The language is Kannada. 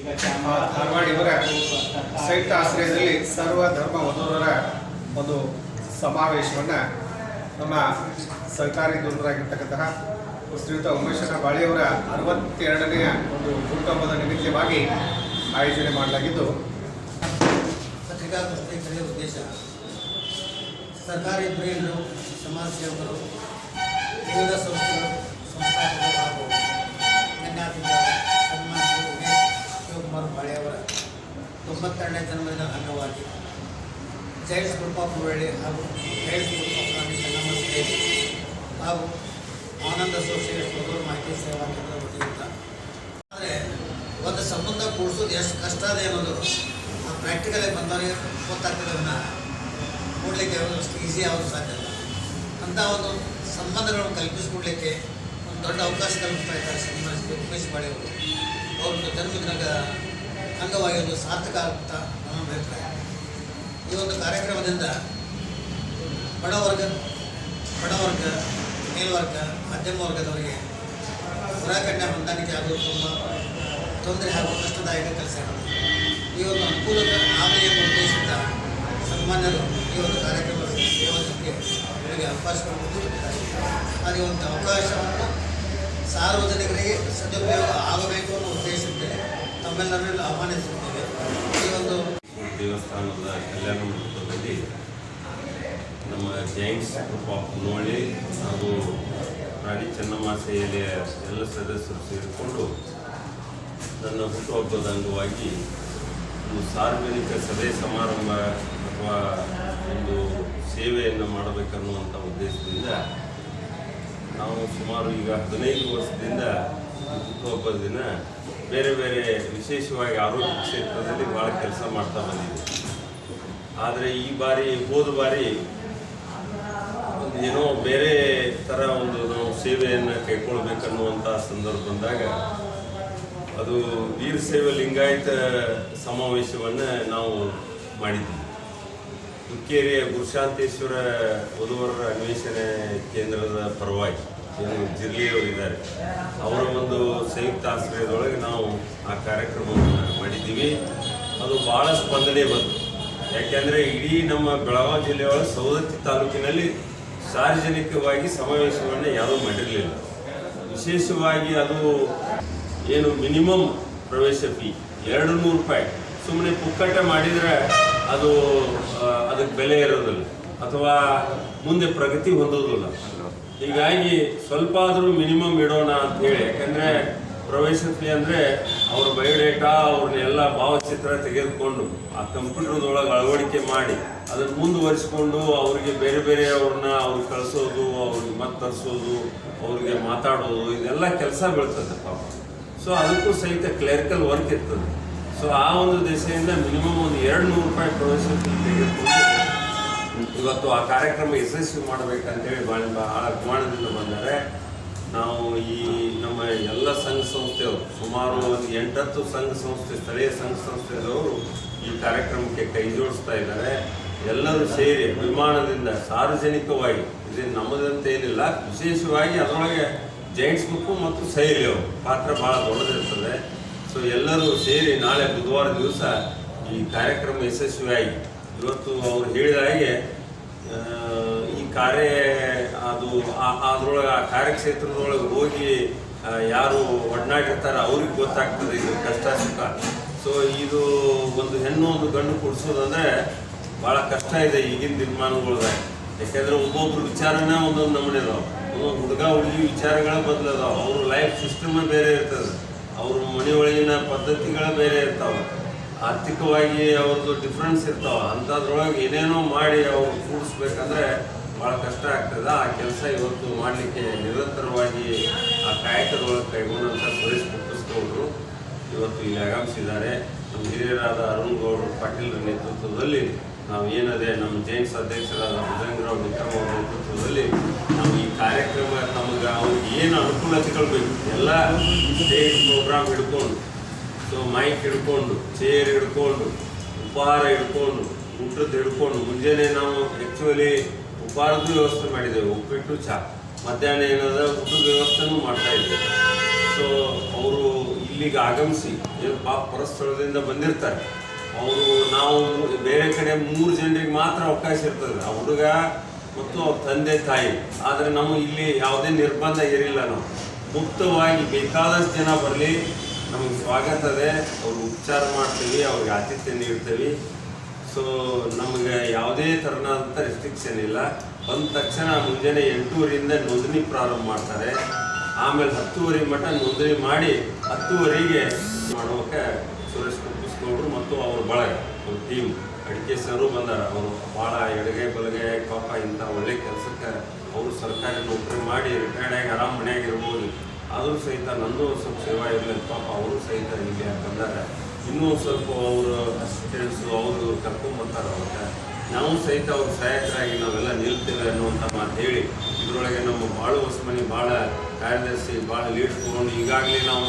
ಧಾರವಾಡ ಇವರ ಸಂಯುಕ್ತ ಆಶ್ರಯದಲ್ಲಿ ಸರ್ವ ಧರ್ಮ ವಧುವರರ ಒಂದು ಸಮಾವೇಶವನ್ನು ನಮ್ಮ ಸರ್ಕಾರಿ ದೂರರಾಗಿರ್ತಕ್ಕಂತಹ ಶ್ರೀಯುತ ಉಮೇಶನ ಬಾಳಿಯವರ 62ನೇ ಒಂದು ಹುಟ್ಟುಹಬ್ಬದ ನಿಮಿತ್ತವಾಗಿ ಆಯೋಜನೆ ಮಾಡಲಾಗಿದ್ದು, ಪತ್ರಿಕಾಗೋಷ್ಠಿ ಕರೆಯುವ ಉದ್ದೇಶ ಸರ್ಕಾರಿ ಧುರೀಣರು, ಸಮಾಜ ಸೇವಕರು, ವಿವಿಧ ಸಂಸ್ಥೆಗಳು, ಸಂಸ್ಥಾಪಕರು ಹಾಗೂ ಜ್ಞಾನಾಭಿಮಾನ ಸನ್ಮಾನಿತ ಉಮೇಶ್ ಶಿವಕುಮಾರ್ ಬಾಳೆಯವರ 92ನೇ ಜನ್ಮದಿನದ ಅಂಗವಾಗಿ ಜೈಡ್ಸ್ ಗ್ರೂಪ್ ಆಫ್ ಮುರಳಿ ಹಾಗೂ ಜೈಡ್ಸ್ ಗ್ರೂಪ್ ಆಫ್ ರಾಣಿ ಚೆನ್ನಮ್ಮ ಸೇರಿ ಹಾಗೂ ಆನಂದ ಅಸೋಸಿಯೇಷನ್ ಮೊದಲು ಮಾಹಿತಿ ಸೇವಾ ಕೇಂದ್ರ ವತಿಯಿಂದ. ಆದರೆ ಒಂದು ಸಂಬಂಧ ಕೂಡಿಸೋದು ಎಷ್ಟು ಕಷ್ಟ ಇದೆ ಅನ್ನೋದು ಪ್ರಾಕ್ಟಿಕಲಾಗಿ ಬಂದವರಿಗೆ ಗೊತ್ತಾಗ್ತದೆ. ಅದನ್ನು ಕೂಡಲಿಕ್ಕೆ ಅಷ್ಟು ಈಸಿ ಆಗೋದು ಸಾಧ್ಯ ಇಲ್ಲ. ಅಂಥ ಒಂದು ಸಂಬಂಧಗಳನ್ನು ಕಲ್ಪಿಸಿಕೊಡ್ಲಿಕ್ಕೆ ಒಂದು ದೊಡ್ಡ ಅವಕಾಶ ಕಲ್ಪಿಸ್ತಾ ಇದ್ದಾರೆ ಸನ್ಮಾನಿಸಿದ ಉಮೇಶ್ ಬಾಳೆಯವರು. ಅವ್ರದ್ದು ಜನ್ಮದಿನದ ಅಂಗವಾಗಿ ಒಂದು ಸಾರ್ಥಕ ಆಗುತ್ತಾ ನನ್ನ ಅಭಿಪ್ರಾಯ. ಈ ಒಂದು ಕಾರ್ಯಕ್ರಮದಿಂದ ಬಡವರ್ಗ, ಮೇಲ್ವರ್ಗ, ಮಧ್ಯಮ ವರ್ಗದವರಿಗೆ ಹೊರಕನ್ಯಾ ಹೊಂದಾಣಿಕೆ ಆಗೋದು ತುಂಬ ತೊಂದರೆ ಹಾಗೂ ಕಷ್ಟದಾಯಕ ಕೆಲಸ. ಈ ಒಂದು ಅನುಕೂಲ ಆಗಲಿ ಎಂಬ ಉದ್ದೇಶದಿಂದ ಸಾಮಾನ್ಯರು ಈ ಒಂದು ಕಾರ್ಯಕ್ರಮ ಸೇವಕರಿಗೆ ಇವರಿಗೆ ಅವಕಾಶ ಕೊಟ್ಟಿದ್ದಾರೆ. ಹಾಗೆ ಒಂದು ಅವಕಾಶವನ್ನು ಸಾರ್ವಜನಿಕರಿಗೆ ಸದುಪಯೋಗ ಆಗಬೇಕು ಅನ್ನೋ ಉದ್ದೇಶದಿಂದ ತಮ್ಮೆಲ್ಲರನ್ನು ಆಹ್ವಾನಿಸುತ್ತೇವೆ. ಈ ಒಂದು ದೇವಸ್ಥಾನದ ಕಲ್ಯಾಣ ಮಂಟಪದಲ್ಲಿ ನಮ್ಮ ಜೈಂಟ್ಸ್ ಗ್ರೂಪ್ ಆಫ್ ಮುನ್ನೋಳಿ ಹಾಗೂ ರಾಣಿ ಚೆನ್ನಮ್ಮ ಸೇನೆಯ ಎಲ್ಲ ಸದಸ್ಯರು ಸೇರಿಕೊಂಡು ನನ್ನ ಹುಟ್ಟುಹಬ್ಬದ ಅಂಗವಾಗಿ ಒಂದು ಸಾರ್ವಜನಿಕ ಸಭೆ ಸಮಾರಂಭ ಅಥವಾ ಒಂದು ಸೇವೆಯನ್ನು ಮಾಡಬೇಕನ್ನುವಂಥ ಉದ್ದೇಶದಿಂದ ನಾವು ಸುಮಾರು ಈಗ 15 ವರ್ಷದಿಂದ ಹುಟ್ಟುಹಬ್ಬದ ದಿನ ಬೇರೆ ಬೇರೆ ವಿಶೇಷವಾಗಿ ಆರೋಗ್ಯ ಕ್ಷೇತ್ರದಲ್ಲಿ ಭಾಳ ಕೆಲಸ ಮಾಡ್ತಾ ಬಂದಿದ್ದೀವಿ. ಆದರೆ ಈ ಬಾರಿ ಹೋದ ಬಾರಿ ಒಂದು ಏನೋ ಬೇರೆ ಥರ ಒಂದು ನಾವು ಸೇವೆಯನ್ನು ಕೈಗೊಳ್ಬೇಕನ್ನುವಂಥ ಸಂದರ್ಭ ಬಂದಾಗ ಅದು ವೀರಶೈವ ಲಿಂಗಾಯತ ಸಮಾವೇಶವನ್ನು ನಾವು ಮಾಡಿದ್ವಿ. ಹುಕ್ಕೇರಿಯ ಗುರುಶಾಂತೇಶ್ವರ ವಧುವರರ ಅನ್ವೇಷಣೆ ಕೇಂದ್ರದ ಪರವಾಗಿ ಏನು ಜಿರ್ಲಿಯವರಿದ್ದಾರೆ ಅವರ ಒಂದು ಸಂಯುಕ್ತ ಆಶ್ರಯದೊಳಗೆ ನಾವು ಆ ಕಾರ್ಯಕ್ರಮವನ್ನು ಮಾಡಿದ್ದೀವಿ. ಅದು ಭಾಳ ಸ್ಪಂದನೆ ಬಂತು. ಯಾಕೆಂದರೆ ಇಡೀ ನಮ್ಮ ಬೆಳಗಾವಿ ಜಿಲ್ಲೆಯೊಳಗೆ ಸವದತ್ತಿ ತಾಲೂಕಿನಲ್ಲಿ ಸಾರ್ವಜನಿಕವಾಗಿ ಸಮಾವೇಶವನ್ನು ಯಾರೂ ಮಾಡಿರಲಿಲ್ಲ. ವಿಶೇಷವಾಗಿ ಅದು ಏನು ಮಿನಿಮಮ್ ಪ್ರವೇಶ ಫೀ 200 ರೂಪಾಯಿ. ಸುಮ್ಮನೆ ಪುಕ್ಕಟ್ಟೆ ಮಾಡಿದರೆ ಅದು ಅದಕ್ಕೆ ಬೆಲೆ ಇರೋದಿಲ್ಲ ಅಥವಾ ಮುಂದೆ ಪ್ರಗತಿ ಹೊಂದೋದಿಲ್ಲ. ಹೀಗಾಗಿ ಸ್ವಲ್ಪ ಆದರೂ ಮಿನಿಮಮ್ ಇಡೋಣ ಅಂಥೇಳಿ. ಯಾಕಂದರೆ ಪ್ರವೇಶ ಫೀ ಅಂದರೆ ಅವ್ರ ಬಯೋಡೇಟಾ ಅವ್ರನ್ನೆಲ್ಲ ಭಾವಚಿತ್ರ ತೆಗೆದುಕೊಂಡು ಆ ಕಂಪ್ಯೂಟರ್ದೊಳಗೆ ಅಳವಡಿಕೆ ಮಾಡಿ ಅದನ್ನು ಮುಂದುವರಿಸ್ಕೊಂಡು ಅವರಿಗೆ ಬೇರೆ ಬೇರೆ ಅವ್ರನ್ನ ಅವ್ರಿಗೆ ಕಳಿಸೋದು, ಅವ್ರಿಗೆ ಮತ್ತೆ ತರಿಸೋದು, ಅವ್ರಿಗೆ ಮಾತಾಡೋದು, ಇದೆಲ್ಲ ಕೆಲಸ ಬೀಳ್ತದೆ ಪಾಪ. ಸೊ ಅದಕ್ಕೂ ಸಹಿತ ಕ್ಲರಿಕಲ್ ವರ್ಕ್ ಇರ್ತದೆ. ಸೊ ಆ ಒಂದು ದಿಸೆಯಿಂದ ಮಿನಿಮಮ್ ಒಂದು 200 ರೂಪಾಯಿ ಪ್ರವೇಶ ತೆಗೆದುಕೊಂಡು ಇವತ್ತು ಆ ಕಾರ್ಯಕ್ರಮ ಯಶಸ್ವಿ ಮಾಡಬೇಕಂತೇಳಿ ಭಾಳ ಅಭಿಮಾನದಿಂದ ಬಂದರೆ ನಾವು ಈ ನಮ್ಮ ಎಲ್ಲ ಸಂಘ ಸಂಸ್ಥೆಯವರು ಸುಮಾರು ಒಂದು 8-10 ಸಂಘ ಸಂಸ್ಥೆ, ಸ್ಥಳೀಯ ಸಂಘ ಸಂಸ್ಥೆಯವರು ಈ ಕಾರ್ಯಕ್ರಮಕ್ಕೆ ಕೈ ಜೋಡಿಸ್ತಾ ಇದ್ದಾರೆ. ಎಲ್ಲರೂ ಸೇರಿ ಅಭಿಮಾನದಿಂದ ಸಾರ್ವಜನಿಕವಾಗಿ, ಇದು ನಮ್ಮದಂತ ಏನಿಲ್ಲ, ವಿಶೇಷವಾಗಿ ಅದರೊಳಗೆ ಜೈಂಟ್ಸ್ ಗ್ರೂಪು ಮತ್ತು ಸೈಲಿಯವರು ಪಾತ್ರ ಭಾಳ ದೊಡ್ಡದಿರ್ತದೆ. ಸೊ ಎಲ್ಲರೂ ಸೇರಿ ನಾಳೆ ಬುಧವಾರ ದಿವಸ ಈ ಕಾರ್ಯಕ್ರಮ ಯಶಸ್ವಿಯಾಗಿ ಇವತ್ತು ಅವರು ಹೇಳಿದ ಹಾಗೆ ಈ ಕಾರ್ಯ ಅದು ಅದರೊಳಗೆ ಆ ಕಾರ್ಯಕ್ಷೇತ್ರದೊಳಗೆ ಹೋಗಿ ಯಾರು ಒಡನಾಡಿರ್ತಾರೆ ಅವ್ರಿಗೆ ಗೊತ್ತಾಗ್ತದೆ ಇದು ಕಷ್ಟ ಸುಖ. ಸೊ ಇದು ಒಂದು ಹೆಣ್ಣು ಒಂದು ಗಂಡು ಕೊಡಿಸೋದಂದರೆ ಭಾಳ ಕಷ್ಟ ಇದೆ ಈಗಿನ ದಿನಮಾನಗಳ್ದಾಗ. ಯಾಕೆಂದರೆ ಒಬ್ಬೊಬ್ರು ವಿಚಾರನೇ ಒಂದೊಂದು ನಮೂನೆ ಅದಾವೆ. ಒಂದೊಂದು ಹುಡುಗ ಹುಡುಗಿ ವಿಚಾರಗಳ ಬದಲದಾವೆ. ಅವ್ರ ಲೈಫ್ ಸಿಸ್ಟಮ್ ಬೇರೆ ಇರ್ತದೆ, ಅವ್ರ ಮನೆಯೊಳಗಿನ ಪದ್ಧತಿಗಳ ಬೇರೆ ಇರ್ತಾವೆ, ಆರ್ಥಿಕವಾಗಿ ಅವ್ರದ್ದು ಡಿಫ್ರೆನ್ಸ್ ಇರ್ತಾವೆ. ಅಂಥದ್ರೊಳಗೆ ಏನೇನೋ ಮಾಡಿ ಅವ್ರು ಕೂಡಿಸ್ಬೇಕಂದ್ರೆ ಭಾಳ ಕಷ್ಟ ಆಗ್ತದೆ. ಆ ಕೆಲಸ ಇವತ್ತು ಮಾಡಲಿಕ್ಕೆ ನಿರಂತರವಾಗಿ ಆ ಕಾಯಕದೊಳಗೆ ಕೈಗೊಂಡಂಥ ಸುರೇಶ್ ಪುಟ್ಟಸ್ಗೌಡರು ಇವತ್ತು ಇಲ್ಲಿ ಆಗಮಿಸಿದ್ದಾರೆ. ನಮ್ಮ ಹಿರಿಯರಾದ ಅರುಣ್ ಗೌಡರು ಪಾಟೀಲ್ರ ನೇತೃತ್ವದಲ್ಲಿ ನಾವು ಏನದೆ ನಮ್ಮ ಜೈನ್ಸ್ ಅಧ್ಯಕ್ಷರಾದ ಭುಜಂಗರಾವ್ ನಿಕಮ್ ಅವರ ನೇತೃತ್ವದಲ್ಲಿ ನಾವು ಈ ಕಾರ್ಯಕ್ರಮ ನಮಗೆ ಅವ್ರಿಗೆ ಏನು ಅನುಕೂಲತೆಗಳು ಬೇಕು ಎಲ್ಲ ಸ್ಟೇಜ್ ಪ್ರೋಗ್ರಾಮ್ ಹಿಡ್ಕೊಂಡು, ಸೊ ಮೈಕ್ ಹಿಡ್ಕೊಂಡು, ಚೇರ್ ಹಿಡ್ಕೊಂಡು, ಉಪಹಾರ ಹಿಡ್ಕೊಂಡು, ಊಟದ್ದು ಹಿಡ್ಕೊಂಡು, ಮುಂಜಾನೆ ನಾವು ಆ್ಯಕ್ಚುಲಿ ಉಪಹಾರದ ವ್ಯವಸ್ಥೆ ಮಾಡಿದ್ದೇವೆ, ಉಪ್ಪಿಟ್ಟು ಚಾ. ಮಧ್ಯಾಹ್ನ ಏನದ ಊಟದ ವ್ಯವಸ್ಥೆನೂ ಮಾಡ್ತಾ ಇದ್ದೇವೆ. ಸೊ ಅವರು ಇಲ್ಲಿಗೆ ಆಗಮಿಸಿ ಏನು ಪಾಪ ಪರಸ್ಥಳದಿಂದ ಬಂದಿರ್ತಾರೆ ಅವರು ನಾವು ಬೇರೆ ಕಡೆ 3 ಜನರಿಗೆ ಮಾತ್ರ ಅವಕಾಶ ಇರ್ತದೆ, ಆ ಹುಡುಗ ಮತ್ತು ಅವ್ರ ತಂದೆ ತಾಯಿ. ಆದರೆ ನಮ್ಮ ಇಲ್ಲಿ ಯಾವುದೇ ನಿರ್ಬಂಧ ಇರಿಲ್ಲ, ನಾವು ಮುಕ್ತವಾಗಿ ಬೇಕಾದಷ್ಟು ಜನ ಬರಲಿ, ನಮಗೆ ಸ್ವಾಗತ ಇದೆ, ಅವ್ರಿಗೆ ಉಪಚಾರ ಮಾಡ್ತೀವಿ, ಅವ್ರಿಗೆ ಆತಿಥ್ಯ ನೀಡ್ತೀವಿ. ಸೊ ನಮಗೆ ಯಾವುದೇ ಥರನಾದಂಥ ರೆಸ್ಟ್ರಿಕ್ಷನ್ ಇಲ್ಲ. ಬಂದ ತಕ್ಷಣ ಮುಂಜಾನೆ 8:00ರಿಂದ ನೋಂದಣಿ ಪ್ರಾರಂಭ ಮಾಡ್ತಾರೆ, ಆಮೇಲೆ 10:00 ಮಟ್ಟ ನೋಂದಣಿ ಮಾಡಿ 10:00ಗೆ ಮಾಡೋಕೆ ಸುರೇಶ್ ಕುಪ್ಪಸ್ಗೌಡರು ಮತ್ತು ಅವ್ರ ಬಳಗ ಅವ್ರ ಟೀಮ್ ಅಡಿಕೆ ಸರು ಬಂದಾರ. ಅವರು ಭಾಳ ಎಡಗೈ ಬಲಗೈ ಪಾಪ ಇಂಥ ಒಳ್ಳೆ ಕೆಲಸಕ್ಕೆ ಅವರು ಸರ್ಕಾರಿ ನೌಕರಿ ಮಾಡಿ ರಿಟೈರ್ಡ್ ಆಗಿ ಆರಾಮ್ ಮನೆಯಾಗ ಇರ್ಬೋದು. ಆದರೂ ಸಹಿತ ನಂದು ಸ್ವಲ್ಪ ಸೇವಾ ಇರಲಿಲ್ಲ ಪಾಪ, ಅವರು ಸಹಿತ ಇಲ್ಲಿ ಬಂದಾರೆ. ಇನ್ನೂ ಸ್ವಲ್ಪ ಅವರು ಅಸಿಸ್ಟೆಂಟ್ಸು ಅವರು ಕರ್ಕೊಂಡ್ಬರ್ತಾರೆ. ಅವಾಗ ನಾವು ಸಹಿತ ಅವ್ರ ಸಹಾಯಕರಾಗಿ ನಾವೆಲ್ಲ ನಿಲ್ತೇವೆ ಅನ್ನುವಂಥ ಮಾತು ಹೇಳಿ, ಇದರೊಳಗೆ ನಮ್ಮ ಬಾಳು ಹೊಸಮನಿ ಭಾಳ ಕಾರ್ಯದರ್ಶಿ ಭಾಳ ಲೀಡ್ ತೊಗೊಂಡು ಈಗಾಗಲೇ ನಾವು